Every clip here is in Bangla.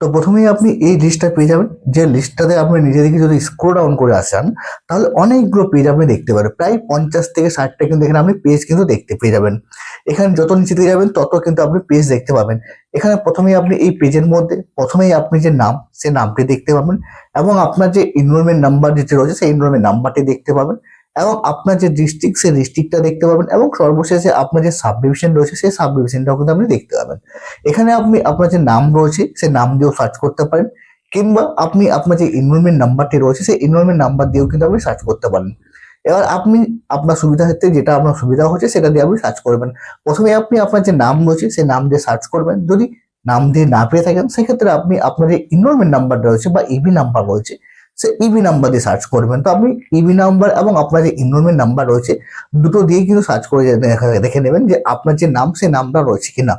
তো প্রথমেই আপনি এই লিস্টটা পেয়ে যাবেন, যে লিস্টটাতে আপনি নিজে থেকে যদি স্ক্রল ডাউন করে আসেন তাহলে অনেকগুলো পেজ আপনি দেখতে পারেন, প্রায় 50 থেকে 60টা কিন্তু এখানে আপনি পেজ কিন্তু দেখতে পেয়ে যাবেন। এখানে যত নিচে দিয়ে যাবেন তত কিন্তু আপনি পেজ দেখতে পাবেন। এখানে প্রথমেই আপনি এই পেজের মধ্যে প্রথমেই আপনি যে নাম, সে নামটি দেখতে পাবেন এবং আপনার যে এনরোলমেন্ট নাম্বার যেটি রয়েছে সেই এনরোলমেন্ট নাম্বারটি দেখতে পাবেন এবং আপনার যে ডিস্ট্রিক্ট সেই ডিস্ট্রিক্টটা দেখতে পাবেন এবং সর্বশেষে আপনার যে সাব ডিভিশন রয়েছে সেই সাব ডিভিশনটাও কিন্তু আপনি দেখতে পাবেন। এখানে আপনি আপনার যে নাম রয়েছে সেই নাম দিয়েও সার্চ করতে পারেন, কিংবা আপনি আপনার যে এনরোলমেন্ট নাম্বারটি রয়েছে সেই এনরোলমেন্ট নাম্বার দিয়েও কিন্তু আপনি সার্চ করতে পারেন। এবার আপনি আপনার সুবিধা ক্ষেত্রে যেটা আপনার সুবিধা হচ্ছে সেটা দিয়ে আপনি সার্চ করবেন। প্রথমে আপনি আপনার যে নাম রয়েছে সেই নাম দিয়ে সার্চ করবেন, যদি নাম দিয়ে না পেয়ে থাকেন সেক্ষেত্রে আপনি আপনার যে এনরোলমেন্ট নাম্বারটা রয়েছে বা ইবি নাম্বার রয়েছে সে ইবি নাম্বার দিয়ে সার্চ করবেন। তো আপনি ইবি নাম্বার এবং আপনার যে এনরোলমেন্ট নাম্বার রয়েছে দুটো দিয়ে কিন্তু সার্চ করে দেখে নেবেন যে আপনার যে নাম সেই নামটা রয়েছে কিনা।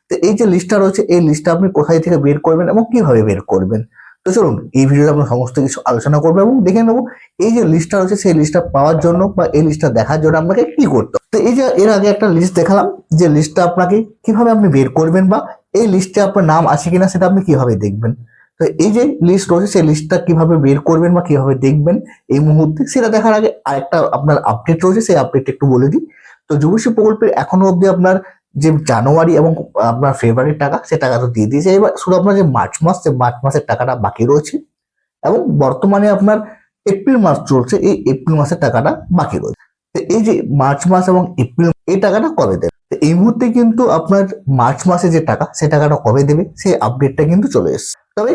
তো এই যে লিস্টটা রয়েছে এই লিস্টটা আপনি কোথায় থেকে বের করবেন এবং কিভাবে বের করবেন, তো চলুন এই ভিডিওতে আমরা সমস্ত কিছু আলোচনা করবো এবং দেখে নেবো এই যে লিস্টটা রয়েছে সেই লিস্টটা পাওয়ার জন্য বা এই লিস্টটা দেখার জন্য আপনাকে কি করতে হবে। তো এই যে এর আগে একটা লিস্ট দেখালাম যে লিস্টটা আপনাকে কিভাবে আপনি বের করবেন বা এই লিস্টে আপনার নাম আছে কিনা সেটা আপনি কিভাবে দেখবেন। তো এই যে লিস্ট রয়েছে সেই লিস্টটা কিভাবে বের করবেন বা কিভাবে দেখবেন এই মুহূর্তে সেটা দেখার আগে আরেকটা আপনার আপডেট রয়েছে সেই আপডেটটা একটু বলে দিই। তো যুবশ্রী প্রকল্পের এখনো অবধি আপনার যে জানুয়ারি এবং আপনার ফেব্রুয়ারির টাকা সে টাকা তো দিয়ে দিয়েছে, এবার শুধু আপনার যে মার্চ মাস, সে মার্চ মাসের টাকাটা বাকি রয়েছে এবং বর্তমানে আপনার এপ্রিল মাস চলছে, এই এপ্রিল মাসের টাকাটা বাকি রয়েছে। তো এই যে মার্চ মাস এবং এপ্রিল এই টাকাটা কবে দেবে, তো এই মুহূর্তে কিন্তু আপনার মার্চ মাসে যে টাকা সে টাকাটা কবে দেবে সেই আপডেটটা কিন্তু চলে এসেছে। তবে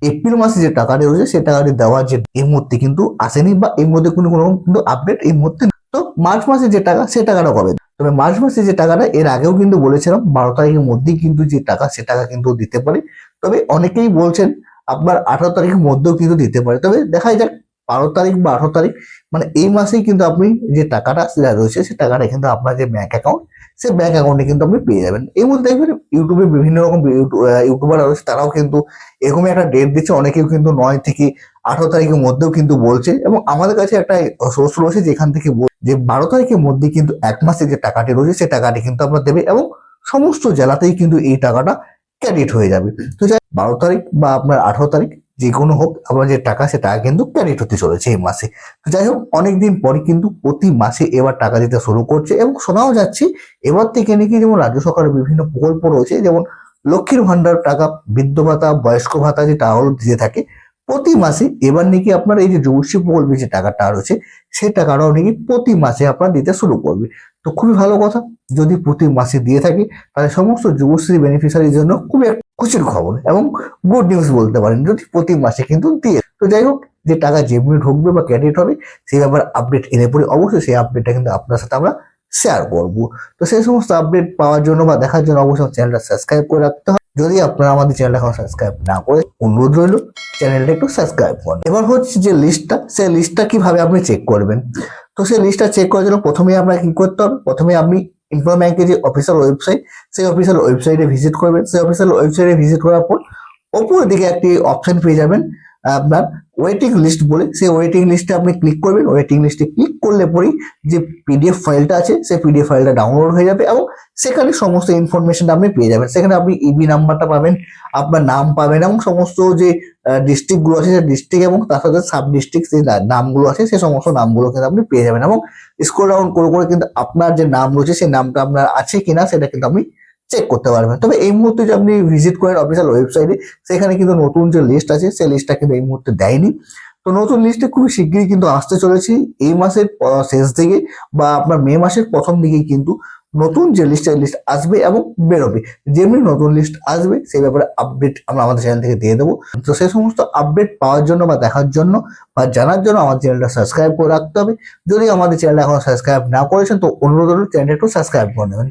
এপ্রিল মাসে যে টাকাটা রয়েছে সে টাকাটি দেওয়ার যে এই মুহূর্তে কিন্তু আসেনি বা এই মধ্যে কোনো কোনো কিন্তু আপডেট এই মুহূর্তে নেই। তো মার্চ মাসে যে টাকা সে টাকাটা কবে দেবে? তবে মার্চ মাসে যে টাকাটা এর আগেও কিন্তু বলেছিলাম 12 তারিখের মধ্যেই কিন্তু যে টাকা সে টাকা কিন্তু দিতে পারে। তবে অনেকেই বলছেন আপনার 18 তারিখের মধ্যেও কিন্তু দিতে পারে, তবে দেখা যাক 12 তারিখ বা 18 তারিখ মানে এই মাসেই কিন্তু আপনি যে টাকাটা সেটা রয়েছে সে টাকাটা কিন্তু আপনার যে ব্যাংক অ্যাকাউন্ট সেই ব্যাংক অ্যাকাউন্টে কিন্তু আপনি পেয়ে যাবেন। এই মধ্যে দেখবেন ইউটিউবে বিভিন্ন রকম ইউটিউবার রয়েছে তারাও কিন্তু এরকমই একটা ডেট দিচ্ছে, অনেকেও কিন্তু 9 থেকে 18 তারিখের মধ্যেও কিন্তু বলছে এবং আমাদের কাছে একটা সোর্স রয়েছে যেখান থেকে যে 12 তারিখের মধ্যে কিন্তু এক মাসে যে টাকাটি রয়েছে সে টাকাটি কিন্তু আপনার দেবে এবং সমস্ত জেলাতেই কিন্তু এই টাকাটা ক্রেডিট হয়ে যাবে। তো যাই 12 তারিখ বা আপনার 18 তারিখ যে কোনো হোক আপনার যে টাকা সে টাকা কিন্তু ক্রেডিট হতে চলেছে এই মাসে। তো যাই হোক অনেকদিন পরে কিন্তু প্রতি মাসে এবার টাকা দিতে শুরু করছে এবং শোনাও যাচ্ছে এবার থেকে নাকি যেমন রাজ্য সরকারের বিভিন্ন প্রকল্প রয়েছে যেমন লক্ষ্মীর ভান্ডার টাকা, বৃদ্ধ ভাতা, বয়স্ক ভাতা যে টাকাগুলো দিয়ে থাকে প্রতি মাসে, এবার নাকি আপনার এই যে যুবশ্রী প্রকল্পে যে টাকাটা রয়েছে সেই টাকাটাও নাকি প্রতি মাসে আপনার দিতে শুরু করবে। তো খুবই ভালো কথা, যদি প্রতি মাসে দিয়ে থাকে তাহলে সমস্ত যুবশ্রী বেনিফিশিয়ারির জন্য খুবই একটা খুশির খবর এবং গুড নিউজ বলতে পারেন যদি প্রতি মাসে কিন্তু দিয়ে। তো যাই হোক যে টাকা যেমনি ঢুকবে বা ক্রেডিট হবে সেই ব্যাপারে আপডেট এনে পরে অবশ্যই সেই আপডেটটা কিন্তু আপনার সাথে আমরা শেয়ার করব। তো সেই সমস্ত আপডেট পাওয়ার জন্য বা দেখার জন্য অবশ্যই চ্যানেলটা সাবস্ক্রাইব করে রাখতে হবে। যদি আপনারা আমাদের চ্যানেলটা এখন সাবস্ক্রাইব না করে অনুরোধ রইল চ্যানেলটা একটু সাবস্ক্রাইব করুন। এবার হচ্ছে যে লিস্টটা, সেই লিস্টটা কিভাবে আপনি চেক করবেন। তো সেই লিস্টটা চেক করার জন্য প্রথমেই আপনাকে কি করতে হবে, প্রথমে আপনি ইনফো ব্যাংকের যে অফিসিয়াল ওয়েবসাইট সেই অফিসিয়াল ওয়েবসাইটে ভিজিট করবেন। সেই অফিসিয়াল ওয়েবসাইটে ভিজিট করার পর ওপরের দিকে একটি অপশন পেয়ে যাবেন আপনার ওয়েটিং লিস্ট বলে, সেই ওয়েটিং লিস্টে আপনি ক্লিক করবেন। ওয়েটিং লিস্টে ক্লিক করলে পরেই যে পিডিএফ ফাইলটা আছে সেই পিডিএফ ফাইলটা ডাউনলোড হয়ে যাবে এবং সেখানে সমস্ত ইনফরমেশন আপনি পেয়ে যাবেন। সেখানে আপনি ইবি নাম্বারটা পাবেন, আপনার নাম পাবেন এবং সমস্ত যে ডিস্ট্রিক্ট গুলো আছে সেই ডিস্ট্রিক্ট এবং তার সাথে সাব ডিস্ট্রিক্ট যে নামগুলো আছে সেই সমস্ত নামগুলো কিন্তু আপনি পেয়ে যাবেন এবং স্ক্রল ডাউন করে করে কিন্তু আপনার যে নাম রয়েছে সেই নামটা আপনার আছে কিনা সেটা কিন্তু আপনি চেক করতে পারবেন। তবে এই মুহূর্তে যে আপনি ভিজিট করেন অফিসিয়াল ওয়েবসাইটে সেখানে কিন্তু নতুন যে লিস্ট আছে সেই লিস্টটা কিন্তু এই মুহূর্তে দেয়নি। তো নতুন লিস্টে খুবই শীঘ্রই কিন্তু আসতে চলেছি, এই মাসের শেষ দিকে বা আপনার মে মাসের প্রথম দিকেই কিন্তু নতুন যে লিস্ট আসবে এবং বেরোবে। যেমনি নতুন লিস্ট আসবে সেই ব্যাপারে আপডেট আমরা আমাদের চ্যানেল থেকে দিয়ে দেবো। তো সেই সমস্ত আপডেট পাওয়ার জন্য বা দেখার জন্য বা জানার জন্য আমাদের চ্যানেলটা সাবস্ক্রাইব করে রাখতে হবে। যদি আমাদের চ্যানেলটা এখন সাবস্ক্রাইব না করেছেন তো অনুরোধ হলো চ্যানেলটা একটু সাবস্ক্রাইব করে নেবেন।